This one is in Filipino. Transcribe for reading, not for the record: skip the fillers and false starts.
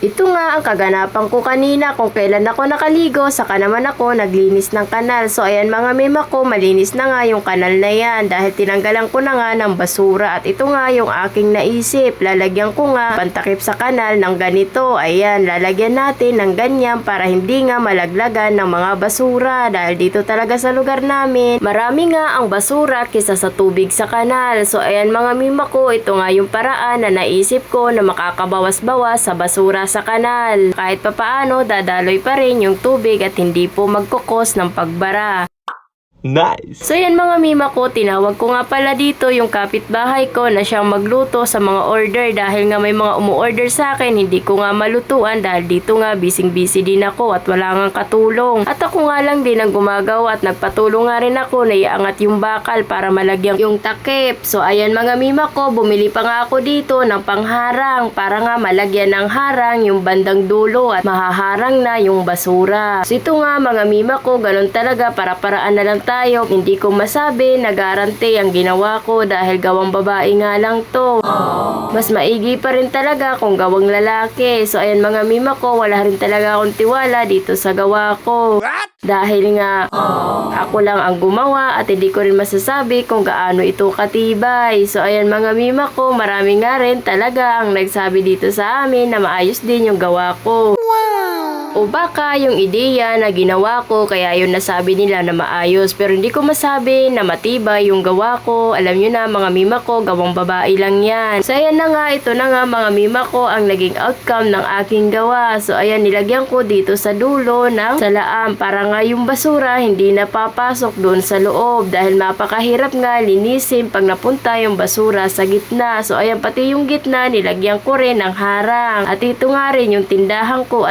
Ito nga ang kaganapan ko kanina kung kailan ako nakaligo, saka naman ako naglinis ng kanal. So ayan mga mima ko, malinis na nga yung kanal na yan dahil tinanggalan ko na nga ng basura. At ito nga yung aking naisip, lalagyan ko nga pantakip sa kanal ng ganito. Ayan, lalagyan natin ng ganyan para hindi nga malaglagan ng mga basura dahil dito talaga sa lugar namin, marami nga ang basura kisa sa tubig sa kanal. So ayan mga mima ko, ito nga yung paraan na naisip ko na makakabawas-bawas sa basura sa kanal. Kahit papaano, dadaloy pa rin yung tubig at hindi po magkukos ng pagbara. Nice! So yan mga mima ko, tinawag ko nga pala dito yung kapitbahay ko na siyang magluto sa mga order dahil nga may mga umu-order sa akin, hindi ko nga malutuan dahil dito nga busy din ako at wala nga katulong. At ako nga lang din ang gumagawa at nagpatulong nga rin ako na iangat yung bakal para malagyan yung takip. So ayan mga mima ko, bumili pa nga ako dito ng pangharang para nga malagyan ng harang yung bandang dulo at mahaharang na yung basura. So ito nga mga mima ko, ganun talaga, para-paraan na lang tayo. Hindi ko masabi na garante ang ginawa ko dahil gawang babae nga lang to. Mas maigi pa rin talaga kung gawang lalaki. So ayan mga mima ko, wala rin talaga akong tiwala dito sa gawa ko. Dahil nga ako lang ang gumawa at hindi ko rin masasabi kung gaano ito katibay. So ayan mga mima ko, marami nga rin talaga ang nagsabi dito sa amin na maayos din yung gawa ko. O baka yung ideya na ginawa ko kaya yun nasabi nila na maayos, pero hindi ko masabi na matibay yung gawa ko. Alam nyo na mga mima ko, gawang babae lang yan. So ayan na nga, ito na nga mga mima ko ang naging outcome ng aking gawa. So ayan, nilagyan ko dito sa dulo ng salaam para nga yung basura hindi napapasok doon sa loob dahil mapakahirap nga linisin pag napunta yung basura sa gitna. So ayan, pati yung gitna nilagyan ko rin ng harang. At ito nga rin yung tindahan ko at